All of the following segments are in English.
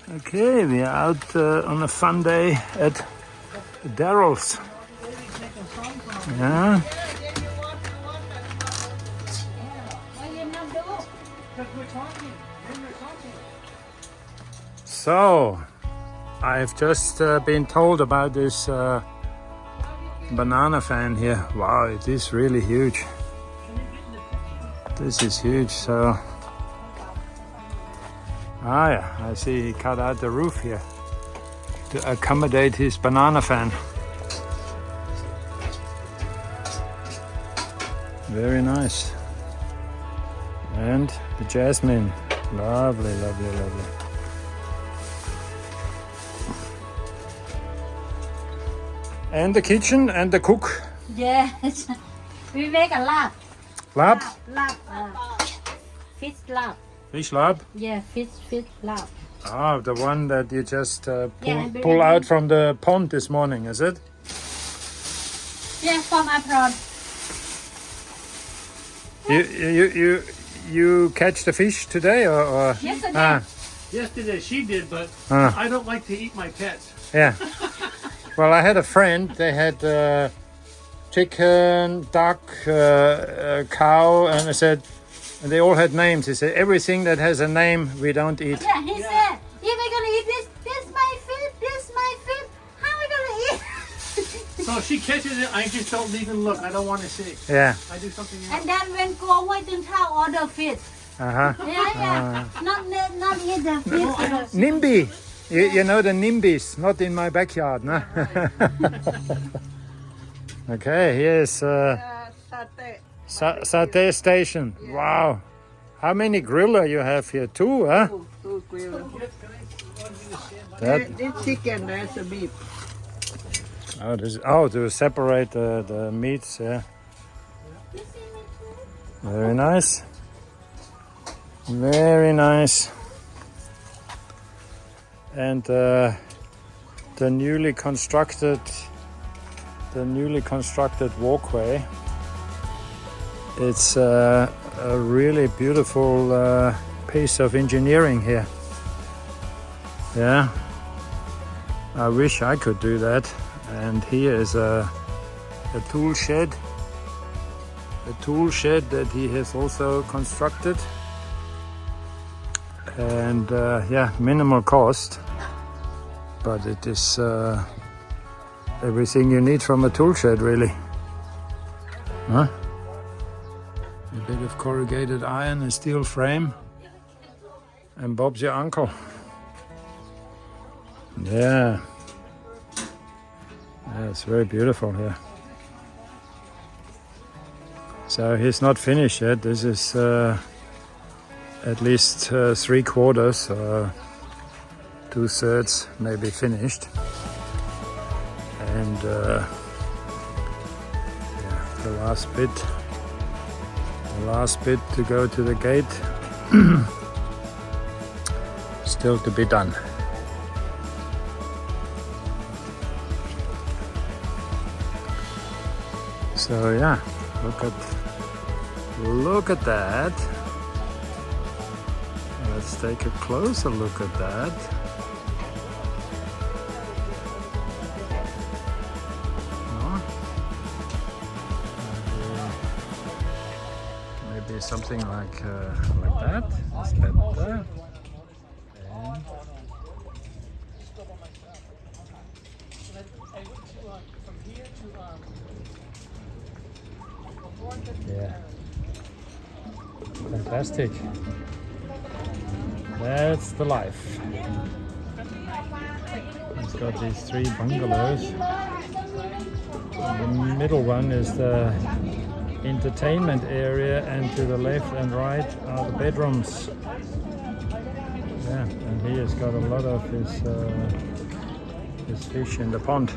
Okay, we are out on a fun day at Darryl's. Yeah. So, I've just been told about this banana fan here. Wow, it is really huge. This is huge. So, yeah, I see he cut out the roof here to accommodate his banana fan. Very nice. And the jasmine. Lovely, lovely, lovely. And the kitchen and the cook. Yes, we make a lab. Lab? Fish lab. Fish lab? Yeah, fish lab. Ah, the one that you just pull out from the pond this morning, is it? Yeah, from abroad. You catch the fish today or? Yesterday. Yesterday she did, but I don't like to eat my pets. Yeah. Well, I had a friend. They had chicken, duck, cow, and I said, and they all had names. He said, everything that has a name, we don't eat. Yeah, he said, if we're gonna eat this my food, this my food. How are we gonna eat? So she catches it. I just don't even look. I don't want to see. Yeah. I do something else. And then when go away to town, order fish. Uh-huh. Yeah. Not eat the fish. NIMBY. You know the NIMBYs, not in my backyard, no? Okay, here's satay station. Yeah. Wow. How many griller you have here? Two, huh? Two griller. This chicken, there's the beef. To separate the meats, yeah. Very nice. Very nice. And the newly constructed walkway. It's a really beautiful piece of engineering here. Yeah, I wish I could do that. And here is a tool shed. A tool shed that he has also constructed. And minimal cost, but it is everything you need from a tool shed, really. Huh? A bit of corrugated iron, a steel frame, and Bob's your uncle. Yeah, it's very beautiful here. So he's not finished yet. This is at least 3/4, 2/3 maybe finished. And the last bit to go to the gate, still to be done. So yeah, look at that. Let's take a closer look at that. Maybe something like that. Is better. Yeah. Fantastic. That's the life. It's got these 3 bungalows. The middle one is the entertainment area, and to the left and right are the bedrooms. Yeah, and he has got a lot of his fish in the pond.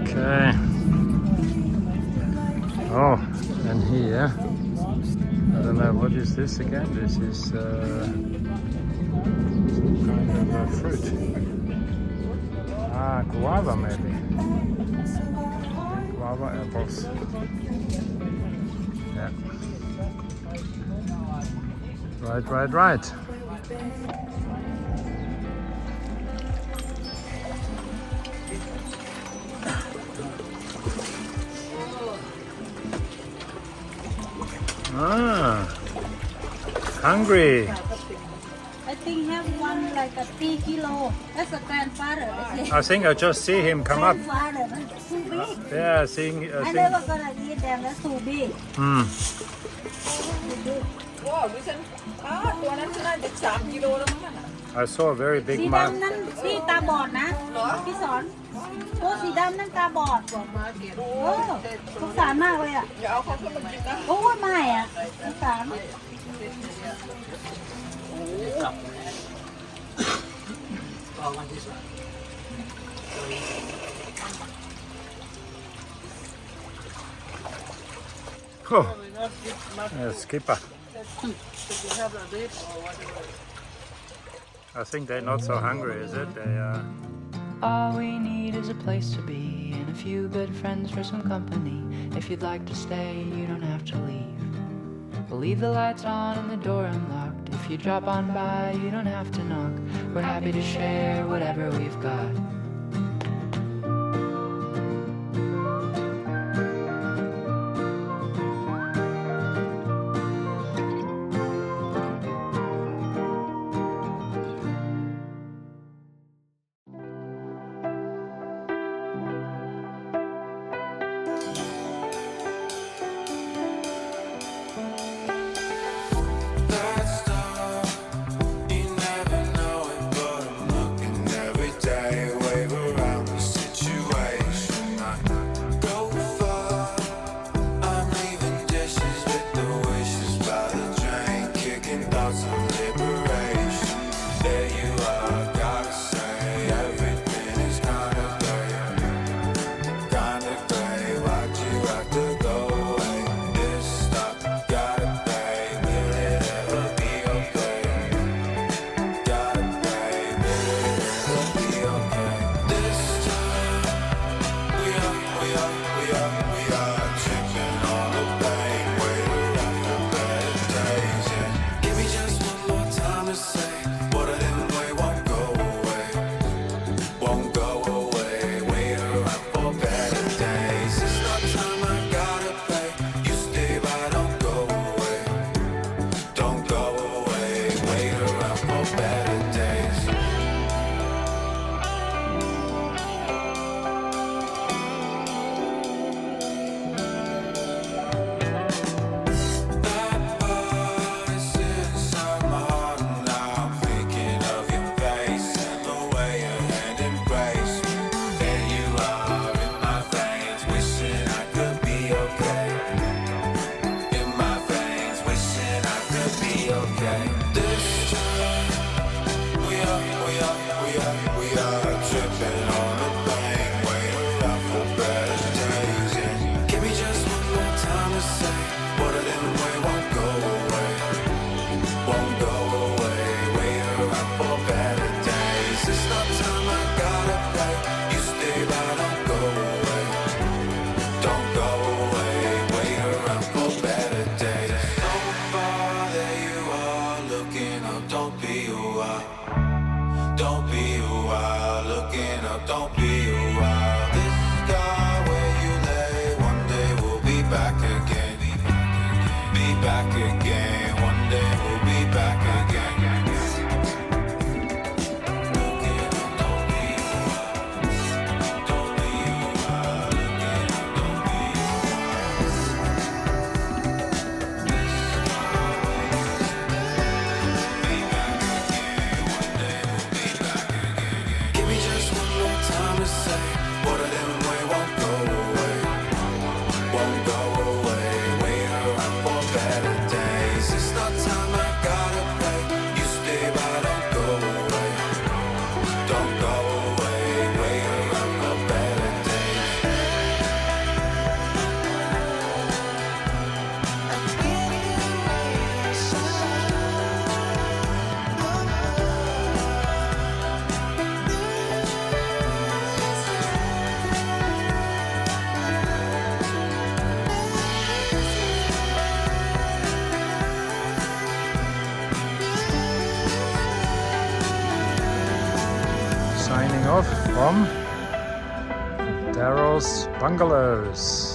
Okay. Oh, and here, I don't know, what is this again? This is some kind of a fruit. Ah, guava maybe. Guava apples. Yeah. Right. Ah, hungry. I think have one like a 3 kilo. That's a grandfather. I think I just see him come up. Grandfather, that's too big. Yeah, seeing. I never gonna eat them. That's too big. Hmm. ตัวนั้นน่าจะ3 กิโลแล้วมั้งน่ะ I saw a very สี big mark. ดำนั้นพี่ตาบอดนะพี่สอนตัวสีดำนั้นตาบอดสงสารมากเลยอ่ะ อย่าเอาเขาขึ้นมากินนะ โอ้ยไม่อ่ะสงสาร Oh, yeah, skipper. I think they're not so hungry, is it? They All we need is a place to be and a few good friends for some company. If you'd like to stay, you don't have to leave. We'll leave the lights on and the door unlocked. If you drop on by, you don't have to knock. We're happy to share whatever we've got. You never know it, but I'm looking every day. signing off from Darryl's Bungalows.